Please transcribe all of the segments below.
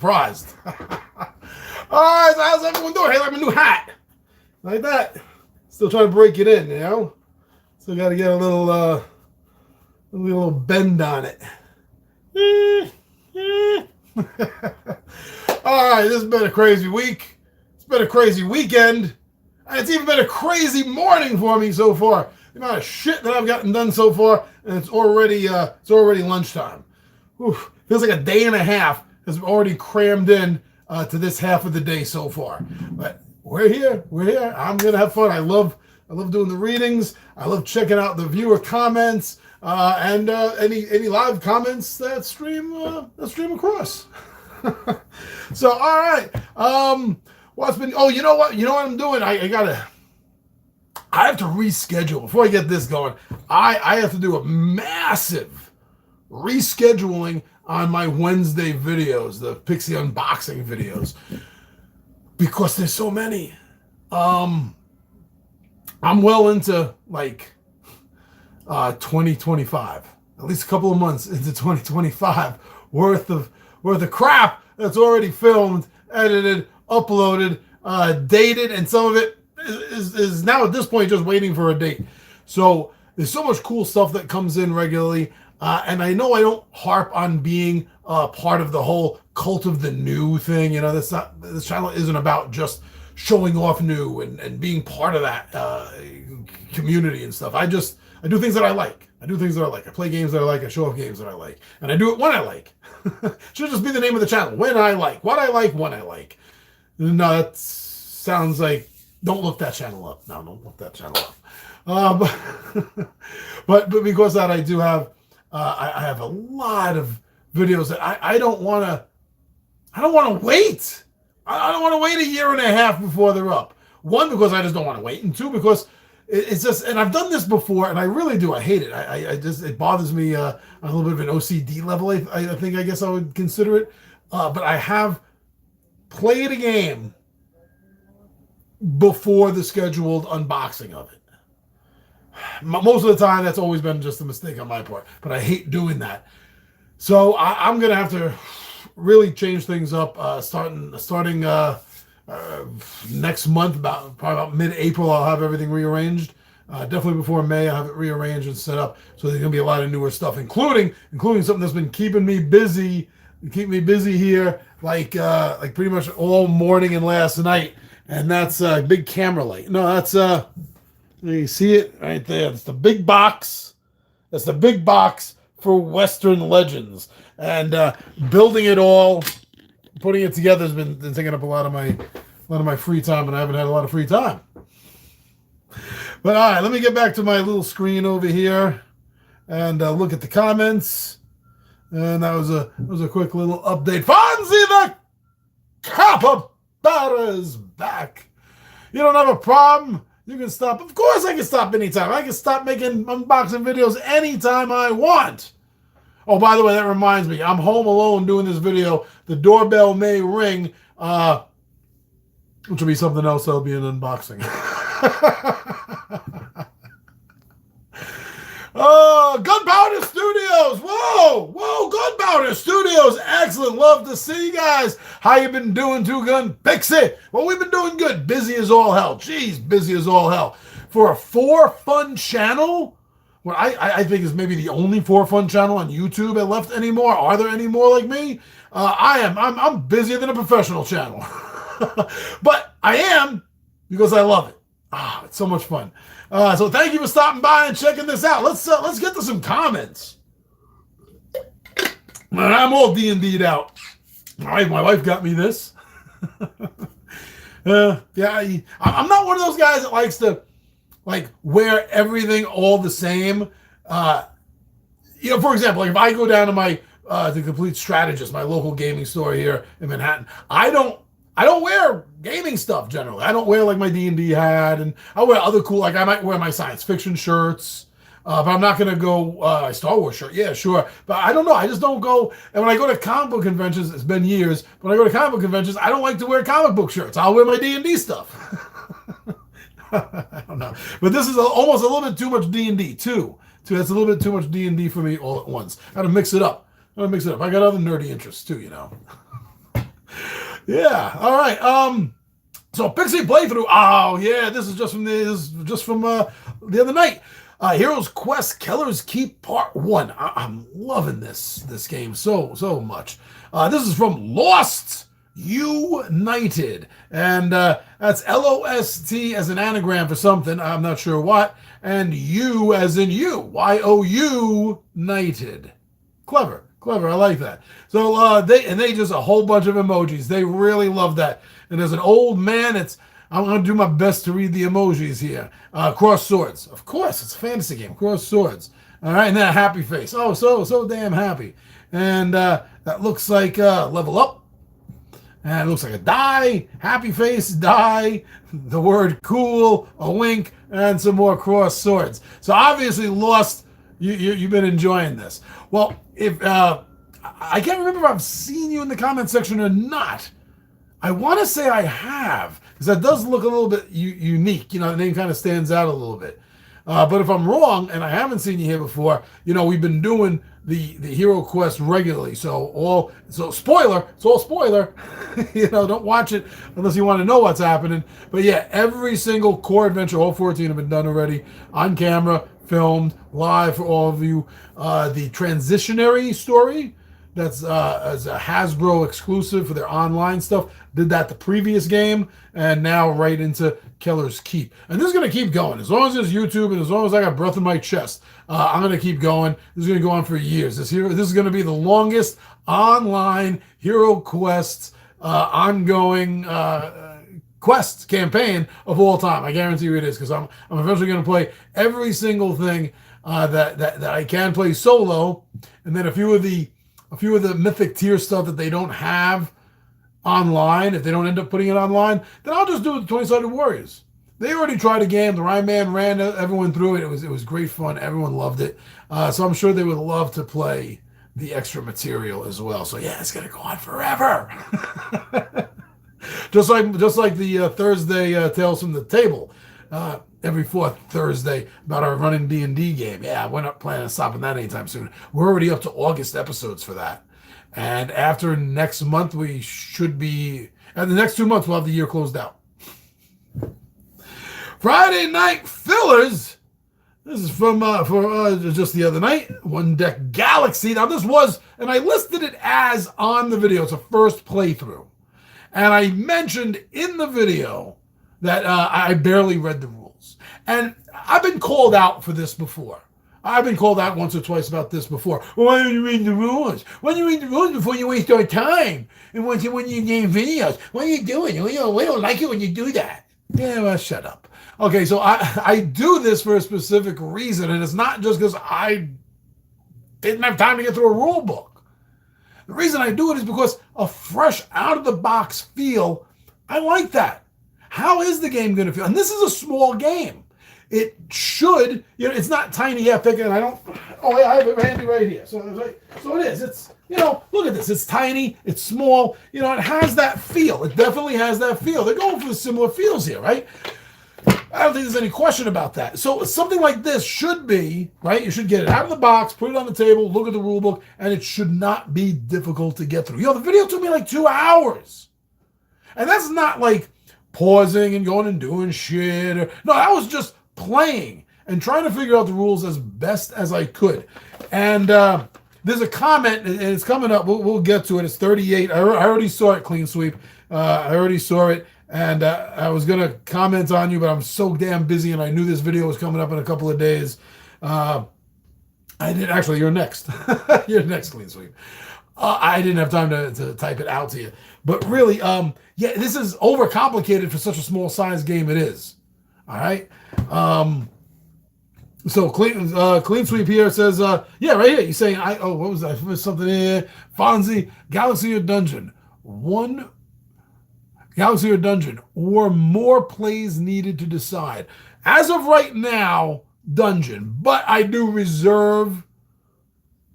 Surprised. All right, so how's everyone doing? Hey, like my new hat. Like that. Still trying to break it in, you know? Still got to get a little bend on it. All right, this has been a crazy week. It's been a crazy weekend. And it's even been a crazy morning for me so far. The amount of shit that I've gotten done so far, and it's already lunchtime. Whew. Feels like a day and a half has already crammed in to this half of the day so far. But we're here. I'm gonna have fun. I love doing the readings. I love checking out the viewer comments and any live comments that stream across. So all right. What's been? Oh, you know what? You know what I'm doing? I have to reschedule before I get this going. I have to do a massive rescheduling on my Wednesday videos, the Pixie unboxing videos, because there's so many. I'm well into like 2025, at least a couple of months into 2025 worth of crap that's already filmed, edited, uploaded, dated, and some of it is now at this point just waiting for a date. So there's so much cool stuff that comes in regularly, and I know I don't harp on being part of the whole cult of the new thing. You know, this channel isn't about just showing off new and being part of that community and stuff. I do things that I like. I play games that I like. I show off games that I like, and I do it when I like. Should just be the name of the channel. When I like, what I like, when I like. No, that sounds like, don't look that channel up. No, don't look that channel up. But because of that, I do have, I have a lot of videos that I don't want to wait. I don't want to wait a year and a half before they're up. One, because I just don't want to wait. And two, because it's just, and I've done this before, and I really do. I hate it. It bothers me on a little bit of an OCD level, I think, I guess I would consider it. But I have played a game before the scheduled unboxing of it. Most of the time, that's always been just a mistake on my part, but I hate doing that. So I'm going to have to really change things up starting next month, probably about mid-April. I'll have everything rearranged. Definitely before May, I'll have it rearranged and set up. So there's going to be a lot of newer stuff, including something that's been keeping me busy here, like pretty much all morning and last night. And that's a big camera light. No, that's you see it right there. It's the big box. That's the big box for Western Legends. And building it all, putting it together has been taking up a lot of my free time, and I haven't had a lot of free time. But all right, let me get back to my little screen over here and look at the comments. And that was a quick little update. Fonzie the Capybara is back. You don't have a problem? You can stop. Of course I can stop anytime. I can stop making unboxing videos anytime I want. Oh, by the way, that reminds me. I'm home alone doing this video. The doorbell may ring, which will be something else that'll be an unboxing. Oh, Gunpowder Studios. Whoa, Gunpowder Studios. Excellent. Love to see you guys. How you been doing, Two Gun Pixie? Well, we've been doing good. Busy as all hell. Jeez, busy as all hell. For a for-fun channel, what I think is maybe the only for-fun channel on YouTube that left anymore. Are there any more like me? I'm busier than a professional channel. But I am because I love it. It's so much fun. So thank you for stopping by and checking this out. Let's get to some comments. Man, I'm all D&D'd out. All right, my wife got me this. Yeah, I'm not one of those guys that likes to wear everything all the same. For example, if I go down to my The Complete Strategist, my local gaming store here in Manhattan, I don't wear gaming stuff generally. I don't wear my D&D hat, and I wear other cool, I might wear my science fiction shirts, but I'm not going to go Star Wars shirt. Yeah, sure. But I don't know. I just don't go. And when I go to comic book conventions, it's been years. When I go to comic book conventions, I don't like to wear comic book shirts. I'll wear my D&D stuff. I don't know. But this is almost a little bit too much D&D too. That's a little bit too much D&D for me all at once. I got to mix it up. I got other nerdy interests too, Yeah. All right. So Pixie playthrough. Oh yeah, this is just from the other night. Heroes Quest Keller's Keep Part 1. I'm loving this game so much. This is from Lost United, and that's LOST as an anagram for something. I'm not sure what, and U as in you. YOU United. Clever. I like that. So they just a whole bunch of emojis. They really love that. And there's an old man. I'm going to do my best to read the emojis here. Cross swords. Of course, it's a fantasy game. Cross swords. All right, and then a happy face. Oh, so damn happy. And that looks like level up. And it looks like a die. Happy face, die. The word cool, a wink, and some more cross swords. So obviously, Lost. You've been enjoying this. Well, if I can't remember if I've seen you in the comment section or not. I want to say I have, because that does look a little bit unique. The name kind of stands out a little bit. But if I'm wrong and I haven't seen you here before, we've been doing the Hero Quest regularly. So spoiler, it's all spoiler. Don't watch it unless you want to know what's happening. But yeah, every single core adventure, all 14 have been done already on camera, filmed live for all of you. The Transitionary story, that's as a Hasbro exclusive for their online stuff, did that the previous game, and now right into Keller's Keep. And this is going to keep going. As long as there's YouTube and as long as I got breath in my chest, I'm going to keep going. This is going to go on for years. This is going to be the longest online Hero Quest ongoing quest campaign of all time. I guarantee you it is, because I'm eventually going to play every single thing that I can play solo, and then a few of the mythic tier stuff that they don't have online, if they don't end up putting it online, then I'll just do it with the 20-sided warriors. They already tried a game. The Ryan Man ran everyone through it. It was great fun. Everyone loved it. So I'm sure they would love to play the extra material as well. So yeah, it's gonna go on forever. just like the Thursday Tales from the Table. Every fourth Thursday about our running D&D game. Yeah, we're not planning on stopping that anytime soon. We're already up to August episodes for that. And after next month, we should be... And the next 2 months, we'll have the year closed out. Friday Night Fillers. This is from for just the other night. One Deck Galaxy. Now this was... And I listed it as on the video. It's a first playthrough. And I mentioned in the video that I barely read the rules. And I've been called out for this before. I've been called out once or twice about this before. Well, why don't you read the rules? Why don't you read the rules before you waste our time? And when you game videos, what are you doing? We don't like it when you do that. Yeah, well, shut up. Okay, so I do this for a specific reason, and it's not just because I didn't have time to get through a rule book. The reason I do it is because a fresh, out-of-the-box feel, I like that. How is the game going to feel? And this is a small game. It should, it's not tiny epic, and I have it handy right here. So it is. It's, look at this. It's tiny. It's small. It has that feel. It definitely has that feel. They're going for similar feels here, right? I don't think there's any question about that. So something like this should be, right? You should get it out of the box, put it on the table, look at the rule book, and it should not be difficult to get through. The video took me like 2 hours. And that's not like pausing and going and doing shit. No, that was just playing and trying to figure out the rules as best as I could. And there's a comment, and it's coming up. We'll get to it. It's 38. I already saw it, Clean Sweep. I already saw it. And I was going to comment on you, but I'm so damn busy, and I knew this video was coming up in a couple of days. I did. Actually, you're next. You're next, Clean Sweep. I didn't have time to type it out to you. But really, yeah, this is overcomplicated for such a small size game it is. All right? So Clean Sweep here says, yeah, right here. You're saying, what was that? There's something here. Fonzie, Galaxy or Dungeon. One Galaxy or Dungeon, or more plays needed to decide. As of right now, Dungeon, but I do reserve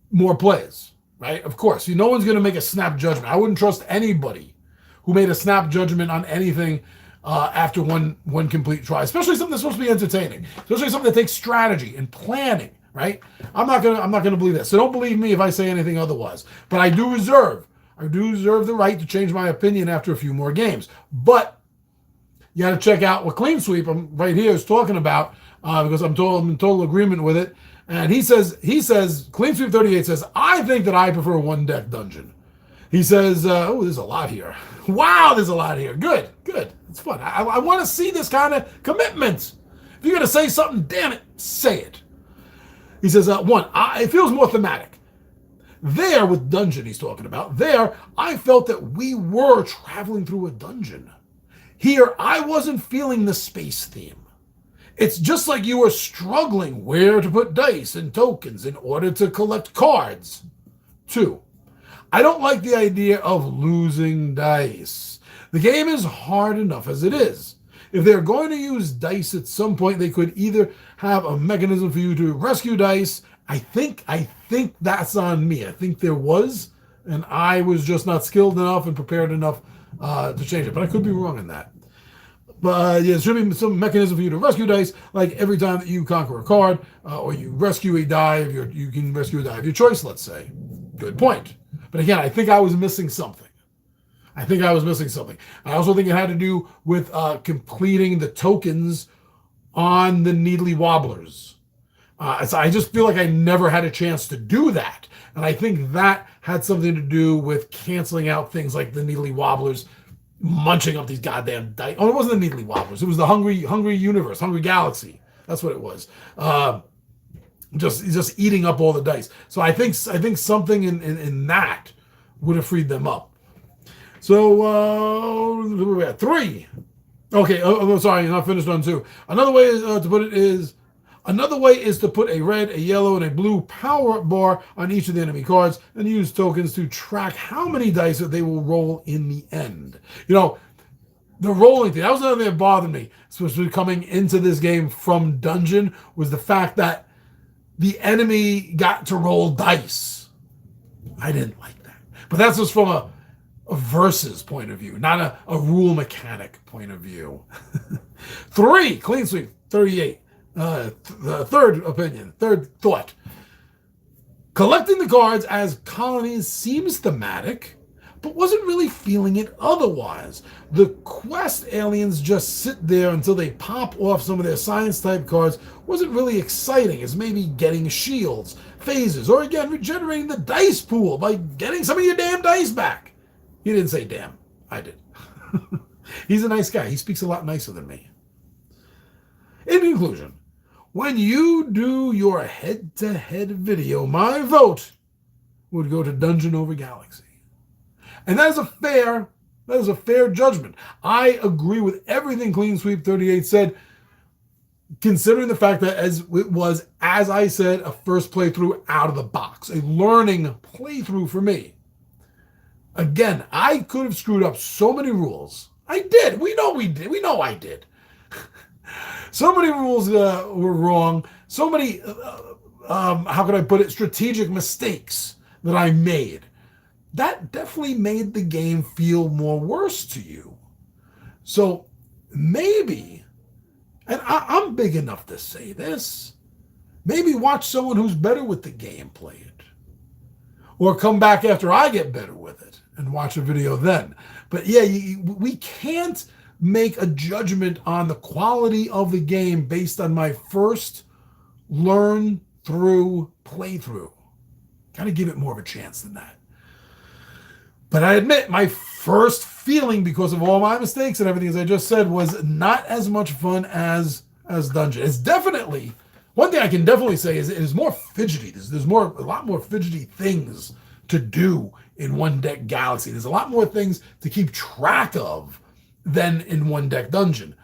more plays, right? Of course, no one's going to make a snap judgment. I wouldn't trust anybody who made a snap judgment on anything after one complete try, especially something that's supposed to be entertaining, especially something that takes strategy and planning, right? I'm not gonna believe that. So don't believe me if I say anything otherwise. But I do reserve I do reserve the right to change my opinion after a few more games. But you got to check out what Clean Sweep right here is talking about because I'm in total agreement with it. And he says, Clean Sweep 38 says, I think that I prefer one deck dungeon. He says, oh, there's a lot here. Wow, there's a lot here. Good. It's fun. I want to see this kind of commitment. If you're going to say something, damn it, say it. He says, one, it feels more thematic. There, with dungeon he's talking about, there, I felt that we were traveling through a dungeon. Here, I wasn't feeling the space theme. It's just like you were struggling where to put dice and tokens in order to collect cards. 2, I don't like the idea of losing dice. The game is hard enough as it is. If they're going to use dice at some point, they could either have a mechanism for you to rescue dice. I think that's on me. I think there was, and I was just not skilled enough and prepared enough to change it. But I could be wrong on that. But yeah, there should be some mechanism for you to rescue dice, like every time that you conquer a card or you rescue a die you can rescue a die of your choice, let's say. Good point. But again, I think I was missing something. I also think it had to do with completing the tokens on the Needly Wobblers. So I just feel like I never had a chance to do that. And I think that had something to do with canceling out things like the Needly Wobblers, munching up these goddamn dice. Oh, it wasn't the Needly Wobblers. It was the Hungry Universe, Hungry Galaxy. That's what it was. Just eating up all the dice. So I think something in that would have freed them up. So we're at 3. Okay. Oh, sorry, not finished on 2. Another way is to put a red, a yellow, and a blue power bar on each of the enemy cards and use tokens to track how many dice that they will roll in the end. The rolling thing, that was another thing that bothered me, especially coming into this game from Dungeon, was the fact that the enemy got to roll dice. I didn't like that. But that's just from a versus point of view, not a rule mechanic point of view. 3, Clean Sweep 38. Third thought. Collecting the cards as colonies seems thematic, but wasn't really feeling it otherwise. The quest aliens just sit there until they pop off some of their science type cards wasn't really exciting as maybe getting shields, phases, or again regenerating the dice pool by getting some of your damn dice back. He didn't say damn. I did. He's a nice guy. He speaks a lot nicer than me. In conclusion, when you do your head-to-head video, my vote would go to Dungeon over Galaxy. And that is a fair judgment. I agree with everything Clean Sweep 38 said, considering the fact that as I said, a first playthrough out of the box, a learning playthrough for me. Again, I could have screwed up so many rules. I did. We know I did. So many rules were wrong. So many, how can I put it, strategic mistakes that I made. That definitely made the game feel more worse to you. So maybe, and I'm big enough to say this, maybe watch someone who's better with the game play it. Or come back after I get better with it and watch a video then. But yeah, we can't make a judgment on the quality of the game based on my first learn through playthrough. Gotta give it more of a chance than that. But I admit my first feeling, because of all my mistakes and everything as I just said, was not as much fun as Dungeon. It's definitely, one thing I can definitely say is it is more fidgety. There's a lot more fidgety things to do in One Deck Galaxy. There's a lot more things to keep track of than in One Deck Dungeon.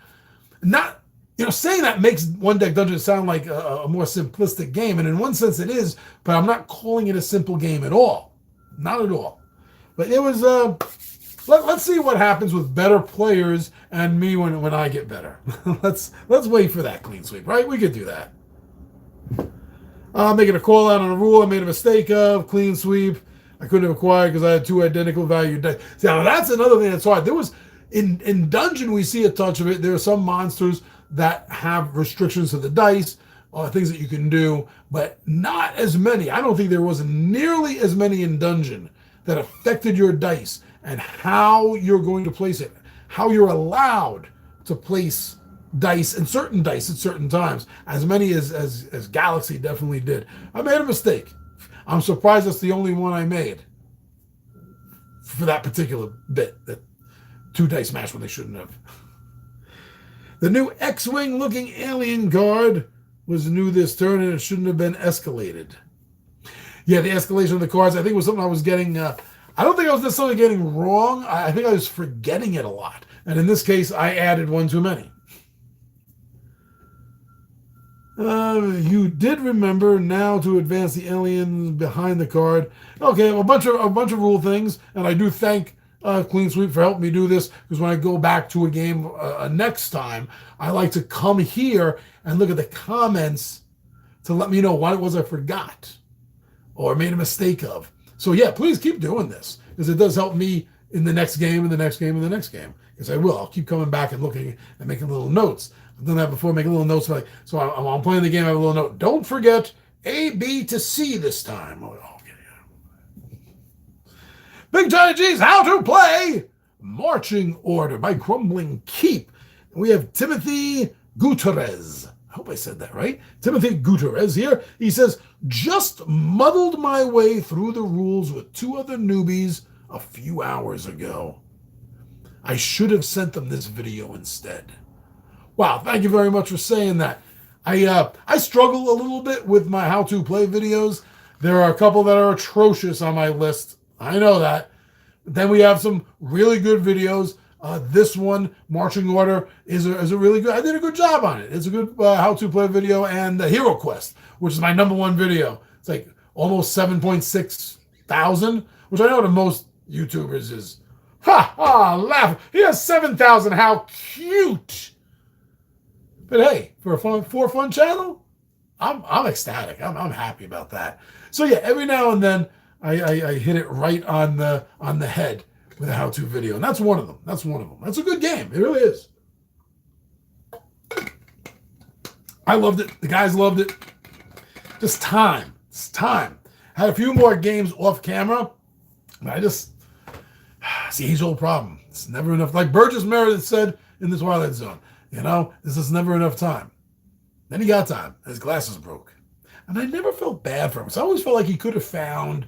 Not, saying that makes One Deck Dungeon sound like a more simplistic game, and in one sense it is, but I'm not calling it a simple game at all. Not at all. But it was, let's see what happens with better players and me when I get better. Let's wait for that, Clean Sweep, right? We could do that. Making a call out on a rule I made a mistake of, Clean Sweep. I couldn't have acquired because I had 2 identical value dice. See, now that's another thing that's hard. There was, in Dungeon, we see a touch of it. There are some monsters that have restrictions to the dice, or things that you can do, but not as many. I don't think there was nearly as many in Dungeon that affected your dice and how you're going to place it, how you're allowed to place dice and certain dice at certain times, as many as Galaxy definitely did. I made a mistake. I'm surprised that's the only one I made for that particular bit, that 2 dice match when they shouldn't have. The new X-Wing looking alien card was new this turn, and it shouldn't have been escalated. Yeah, the escalation of the cards, I think, was something I was getting, I don't think I was necessarily getting wrong. I think I was forgetting it a lot. And in this case, I added one too many. You did remember now to advance the aliens behind the card. Okay, a bunch of rule things, and I do thank Clean Sweep for helping me do this, because when I go back to a game next time, I like to come here and look at the comments to let me know what it was I forgot or made a mistake of. So yeah, please keep doing this, because it does help me in the next game, and the next game, and the next game. Because I will. I'll keep coming back and looking and making little notes. I've done that before, making little notes. So I'm playing the game, I have a little note. Don't forget A, B to C this time. Oh, okay. Big Johnny G's How to Play Marching Order by Crumbling Keep. And we have Timothy Gutierrez. I hope I said that right. Timothy Gutierrez here. He says, just muddled my way through the rules with 2 other newbies a few hours ago. I should have sent them this video instead. Wow, thank you very much for saying that. I struggle a little bit with my how to play videos. There are a couple that are atrocious on my list. I know that. But then we have some really good videos. This one, Marching Order, is a really good. I did a good job on it. It's a good how to play video, and Hero Quest, which is my #1 video. It's like almost 7.6 thousand, which I know to most YouTubers is laugh. He has 7,000. How cute! But hey, for a fun channel, I'm ecstatic. I'm happy about that. So yeah, every now and then I hit it right on the head with a how-to video, and that's one of them. That's a good game. It really is. I loved it. The guys loved it. Just time. It's time. Had a few more games off camera, but I just see age-old problem. It's never enough. Like Burgess Meredith said in the Twilight Zone. This is never enough time. Then he got time. His glasses broke. And I never felt bad for him. So I always felt like he could have found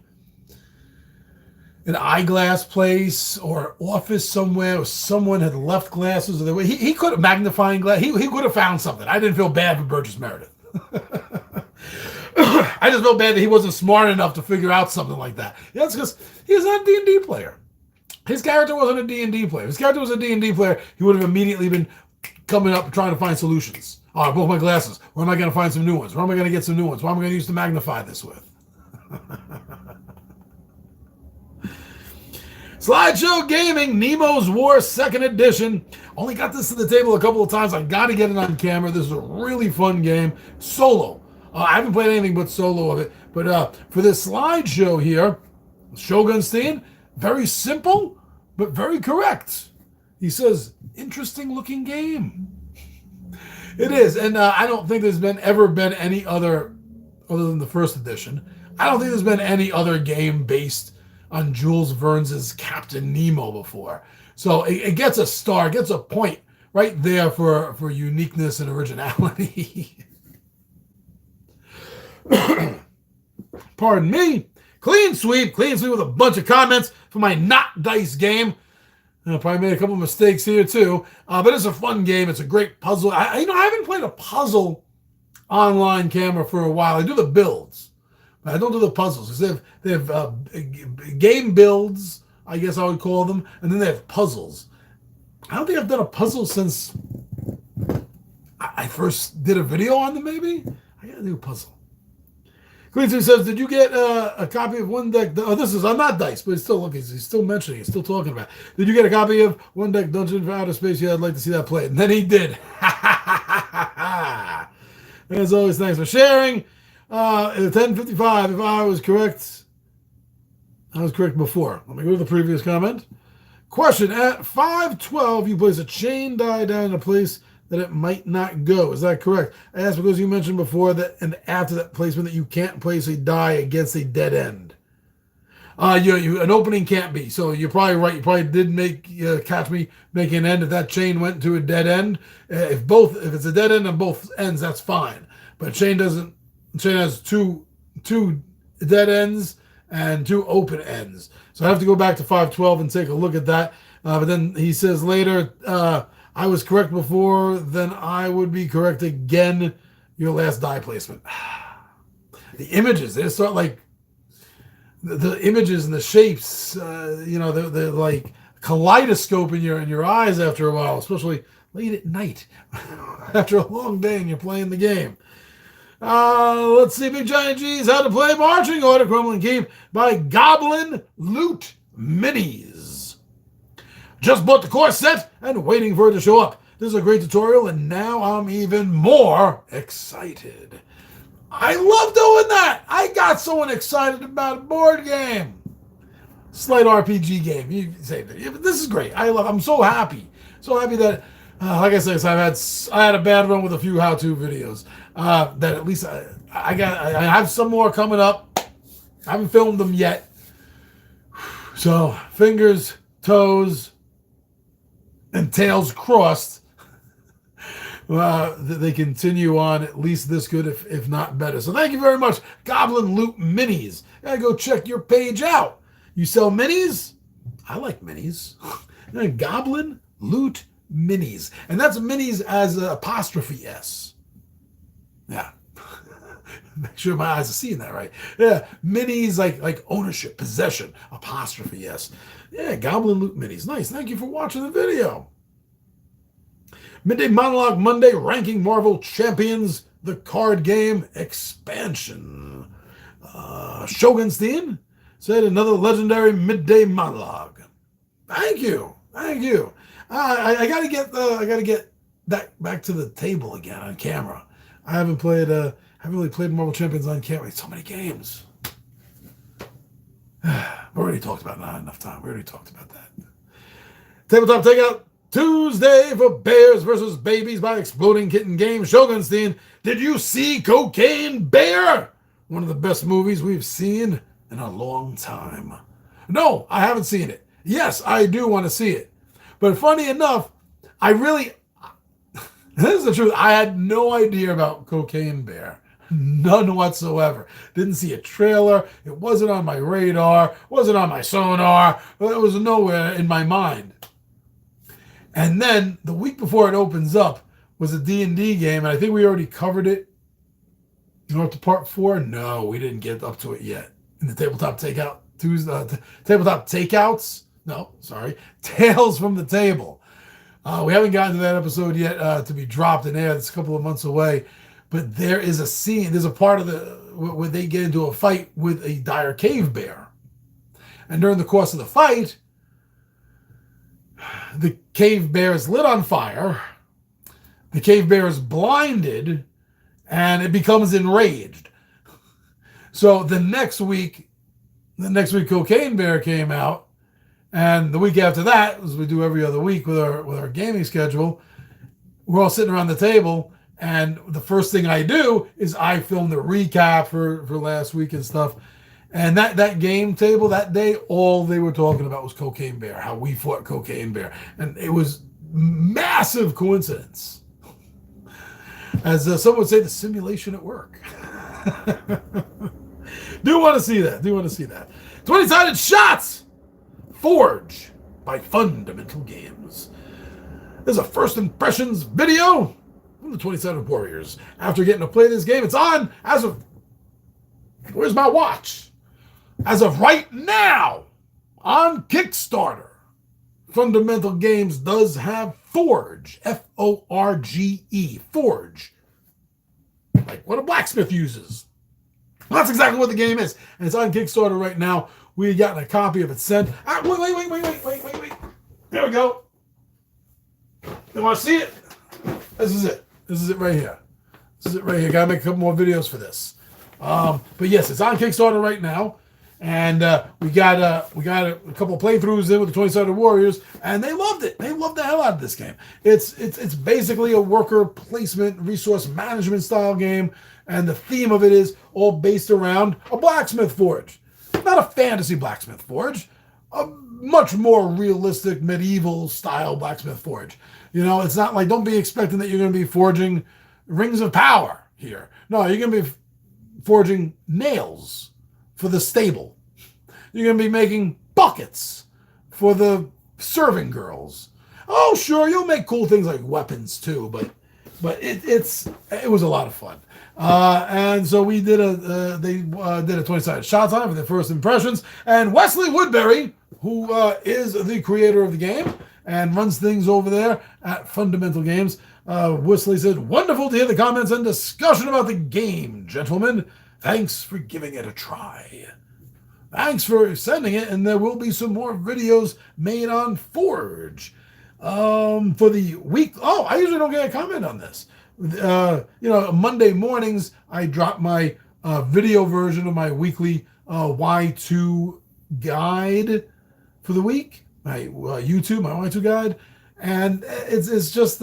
an eyeglass place or office somewhere, or someone had left glasses. Or he could have magnifying glass. He could have found something. I didn't feel bad for Burgess Meredith. I just felt bad that he wasn't smart enough to figure out something like that. Yeah, it's because he was not a D&D player. His character wasn't a D&D player. If his character was a D&D player, he would have immediately been coming up trying to find solutions. Oh, I broke my glasses. Where am I going to find some new ones? Where am I going to get some new ones? What am I going to use to magnify this with? Slideshow Gaming, Nemo's War 2nd Edition. Only got this to the table a couple of times. I got to get it on camera. This is a really fun game. Solo. I haven't played anything but solo of it. But for this slideshow here, Shogunstein, very simple, but very correct. He says, interesting looking game. It is, and I don't think there's ever been any other than the 1st edition. I don't think there's been any other game based on Jules Verne's Captain Nemo before. So it gets a star, gets a point right there for uniqueness and originality. Pardon me. Clean sweep with a bunch of comments for my Not Dice game. I probably made a couple mistakes here too, but it's a fun game. It's a great puzzle. I haven't played a puzzle online camera for a while. I do the builds, but I don't do the puzzles. They have game builds, I guess I would call them, and then they have puzzles. I don't think I've done a puzzle since I first did a video on them. Maybe I gotta do a puzzle. Quincy says, did you get a copy of One Deck? Oh, this is on Not Dice, but he's still mentioning it, still talking about it. Did you get a copy of One Deck Dungeon for Outer Space? Yeah, I'd like to see that played. And then he did. As always, thanks for sharing. 10:55, if I was correct before. Let me go to the previous comment. Question, at 5:12, you place a chain die down in a place that it might not go. Is that correct? I asked because you mentioned before that, and after that placement, that you can't place a die against a dead end. An opening can't be. So you're probably right. You probably did catch me making an end. If that chain went to a dead end, if it's a dead end on both ends, that's fine. But chain doesn't. Chain has two dead ends and two open ends. So I have to go back to 512 and take a look at that. But then he says later, I was correct before, then I would be correct again. Your last die placement. The images, they start like the images and the shapes, they're like kaleidoscope in your eyes after a while, especially late at night after a long day and you're playing the game. Let's see, Big Giant G's How to Play Marching Order Crumbling Keep by Goblin Loot Minis. Just bought the course set and waiting for it to show up. This is a great tutorial, and now I'm even more excited. I love doing that. I got someone excited about a board game. Slight RPG game. You say this is great. I'm so happy. So happy that, like I said, I had a bad run with a few how-to videos. That at least I have some more coming up. I haven't filmed them yet. So fingers, toes, and tails crossed. They continue on at least this good, if not better. So thank you very much, Goblin Loot Minis. Gotta go check your page out. You sell minis? I like minis. Goblin Loot Minis. And that's minis as an apostrophe S. Yeah. Make sure my eyes are seeing that right. Yeah. Minis like ownership, possession, apostrophe S. Yeah, Goblin Loot Minis. Nice. Thank you for watching the video. Midday Monologue Monday, ranking Marvel Champions, the card game expansion. Shogunstein said another legendary Midday Monologue. Thank you. I gotta get that back to the table again on camera. I haven't really played Marvel Champions on camera. So many games. We already talked about it. Not enough time. We already talked about that. Tabletop Takeout Tuesday for Bears versus Babies by Exploding Kitten Games. Shogunstein, did you see Cocaine Bear? One of the best movies we've seen in a long time. No, I haven't seen it. Yes, I do want to see it. But funny enough, this is the truth, I had no idea about Cocaine Bear. None whatsoever. Didn't see a trailer. It wasn't on my radar. Wasn't on my sonar. It was nowhere in my mind. And then the week before it opens up was a D&D game, and I think we already covered it. Up to part 4? No, we didn't get up to it yet. In the Tabletop Takeout Tuesday, Tabletop Takeouts? No, sorry. Tales from the Table. We haven't gotten to that episode yet to be dropped in air. It's a couple of months away. But there is a scene, there's a part of where they get into a fight with a dire cave bear. And during the course of the fight, the cave bear is lit on fire, the cave bear is blinded, and it becomes enraged. So the next week Cocaine Bear came out, and the week after that, as we do every other week with our gaming schedule, we're all sitting around the table, and the first thing I do is I film the recap for last week and stuff. And that game table that day, all they were talking about was Cocaine Bear, how we fought Cocaine Bear. And it was massive coincidence. As some would say, the simulation at work. Do want to see that. 20-sided shots! Forge by Fundamental Games. There's a first impressions video from the 20-sided Warriors. After getting to play this game, it's on as of... Where's my watch? As of right now, on Kickstarter, Fundamental Games does have Forge, F-O-R-G-E, Forge, like what a blacksmith uses. Well, that's exactly what the game is, and it's on Kickstarter right now. We got a copy of it sent. Wait. There we go. You want to see it? This is it right here. Gotta make a couple more videos for this. But yes, it's on Kickstarter right now. And we got a couple of playthroughs in with the 20-sided Warriors, and they loved it. They loved the hell out of this game. It's basically a worker placement, resource management style game, and the theme of it is all based around a blacksmith forge. not a fantasy blacksmith forge, a much more realistic medieval style blacksmith forge. You know, it's not like, don't be expecting that you're going to be forging rings of power here. No, you're going to be forging nails for the stable. You're going to be making buckets for the serving girls. Oh, sure, you'll make cool things like weapons too, but it was a lot of fun. And so we did they did a 20-sided shot time for their first impressions. And Wesley Woodbury, who is the creator of the game and runs things over there at Fundamental Games, Wesley said, "Wonderful to hear the comments and discussion about the game, gentlemen. Thanks for giving it a try. Thanks for sending it, and there will be some more videos made on Forge." For the week, I usually don't get a comment on this. Monday mornings, I drop my video version of my weekly Y2 guide for the week, my YouTube, my Y2 guide, and it's just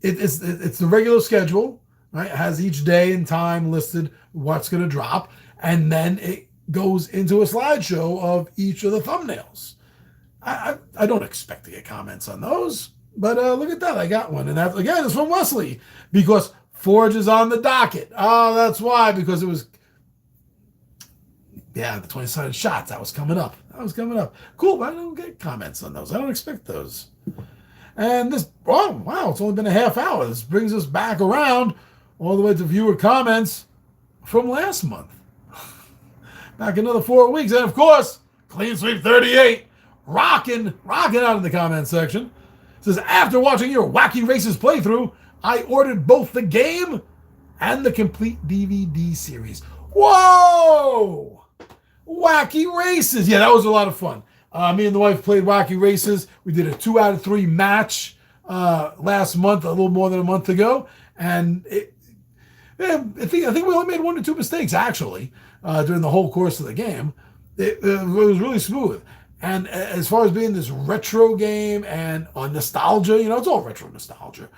it's the regular schedule, right? It has each day and time listed what's going to drop, and then it goes into a slideshow of each of the thumbnails. I don't expect to get comments on those, but look at that. I got one. And that, again, is from Wesley, because Forge is on the docket. Oh, that's why, because it was, the 20-sided shots. That was coming up. Cool, but I don't get comments on those. I don't expect those. And this, wow, it's only been a half hour. This brings us back around all the way to viewer comments from last month. Back another 4 weeks. And, of course, Clean Sweep 38. Rocking out in the comment section. It says, after watching your Wacky Races playthrough, I ordered both the game and the complete DVD series. Whoa! Wacky Races. Yeah, that was a lot of fun. Me and the wife played Wacky Races. We did a 2 out of 3 match last month, a little more than a month ago. And I think we only made 1 or 2 mistakes, actually, during the whole course of the game. It was really smooth. And as far as being this retro game and nostalgia, it's all retro nostalgia.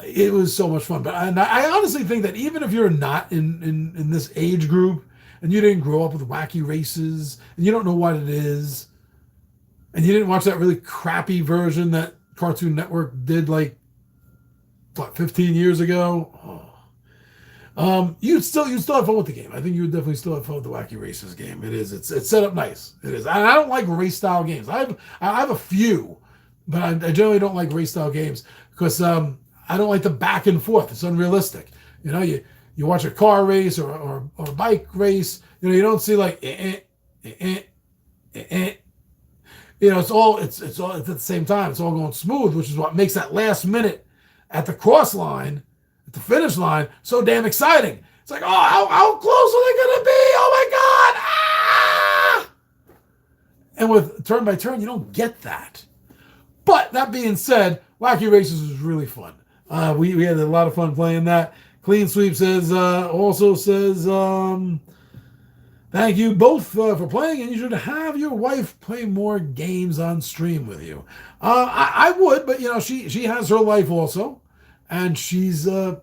It was so much fun. But I honestly think that even if you're not in this age group and you didn't grow up with Wacky Races and you don't know what it is, and you didn't watch that really crappy version that Cartoon Network did 15 years ago, you'd still have fun with the game. I think you would definitely still have fun with the Wacky Races game. It is. It's set up nice. It is. And I don't like race style games. I have a few, but I generally don't like race style games because I don't like the back and forth. It's unrealistic. You watch a car race or a bike race. You don't see it's all at the same time. It's all going smooth, which is what makes that last minute at the cross line, at the finish line, so damn exciting. It's like, how close are they going to be? Oh my God! Ah! And with turn by turn, you don't get that. But that being said, Wacky Races was really fun. We had a lot of fun playing that. Clean Sweep also says, thank you both for playing, and you should have your wife play more games on stream with you. I would, but she has her life also. And she's not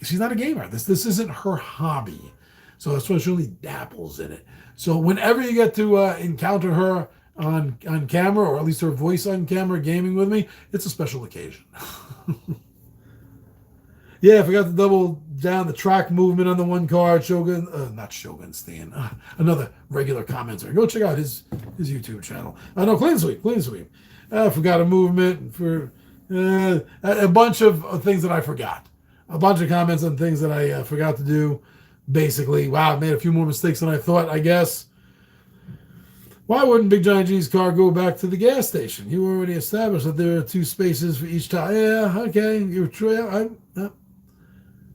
a gamer. This isn't her hobby. So that's why she only dabbles in it. So whenever you get to encounter her on camera, or at least her voice on camera gaming with me, it's a special occasion. Yeah, I forgot to double down the track movement on the one card. Not Shogun Stan. Another regular commenter. Go check out his YouTube channel. No, Clean Sweep. I forgot a movement for... a bunch of things that I forgot. A bunch of comments on things that I forgot to do. Basically, wow, I made a few more mistakes than I thought, I guess. Why wouldn't Big Giant G's car go back to the gas station? You already established that there are 2 spaces for each tire. Yeah, okay. You're true.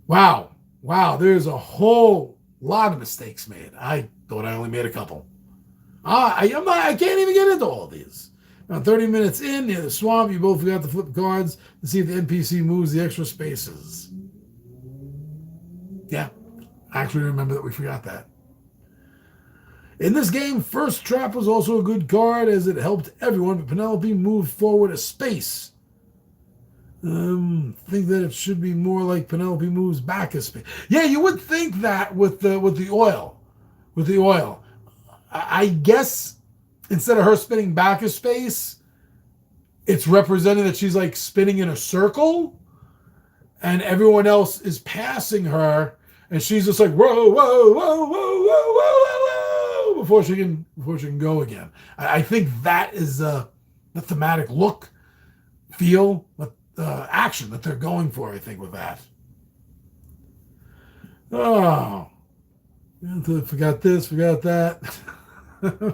Wow, there's a whole lot of mistakes made. I thought I only made a couple. I can't even get into all these. Around 30 minutes in, near the swamp, you both forgot to flip cards to see if the NPC moves the extra spaces. Yeah, I actually remember that we forgot that. In this game, First Trap was also a good card as it helped everyone, but Penelope moved forward a space. Think that it should be more like Penelope moves back a space. Yeah, you would think that with the oil. with the oil. I guess instead of her spinning back a space, it's representing that she's like spinning in a circle, and everyone else is passing her, and she's just like whoa, whoa, whoa, whoa, whoa, whoa, whoa, before she can go again. I think that is the thematic look, feel, action that they're going for. I think with that. Oh, forgot this, forgot that.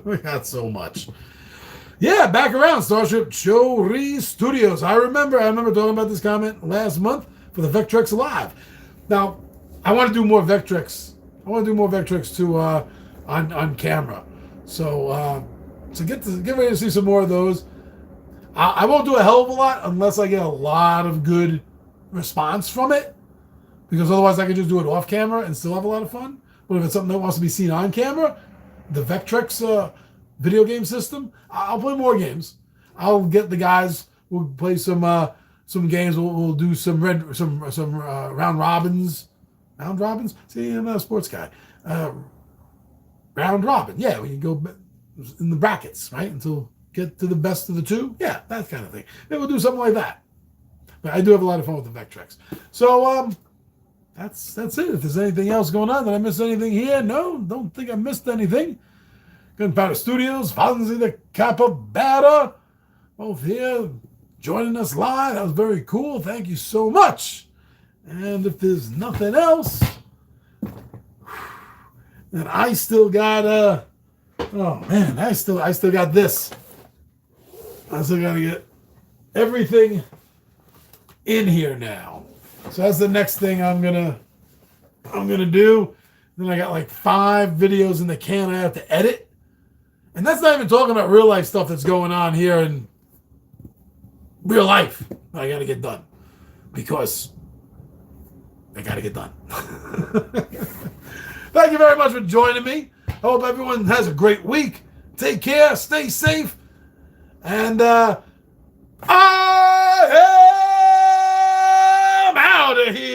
We got so much. Yeah, back around Starship Chori Studios. I remember talking about this comment last month for the Vectrex Live. Now, I want to do more Vectrex. I want to do more Vectrex too on camera. So get ready to see some more of those. I won't do a hell of a lot unless I get a lot of good response from it, because otherwise I can just do it off camera and still have a lot of fun. But if it's something that wants to be seen on camera, the Vectrex video game system, I'll play more games. I'll get the guys. We'll play some games. We'll do some round robins. Round robins? See, I'm not a sports guy. Round robin. Yeah, we can go in the brackets, right? Until get to the best of the two. Yeah, that kind of thing. Maybe we'll do something like that. But I do have a lot of fun with the Vectrex. So that's it. If there's anything else going on, did I miss anything here? No, don't think I missed anything. Gunpowder Studios, Fonzie the Capybara, both here joining us live. That was very cool. Thank you so much. And if there's nothing else, then I still got I still got this. I still gotta get everything in here now. So that's the next thing I'm gonna do. Then I got like 5 videos in the can I have to edit. And that's not even talking about real life stuff that's going on here in real life. I got to get done because I got to get done. Thank you very much for joining me. I hope everyone has a great week. Take care. Stay safe. And I am out of here.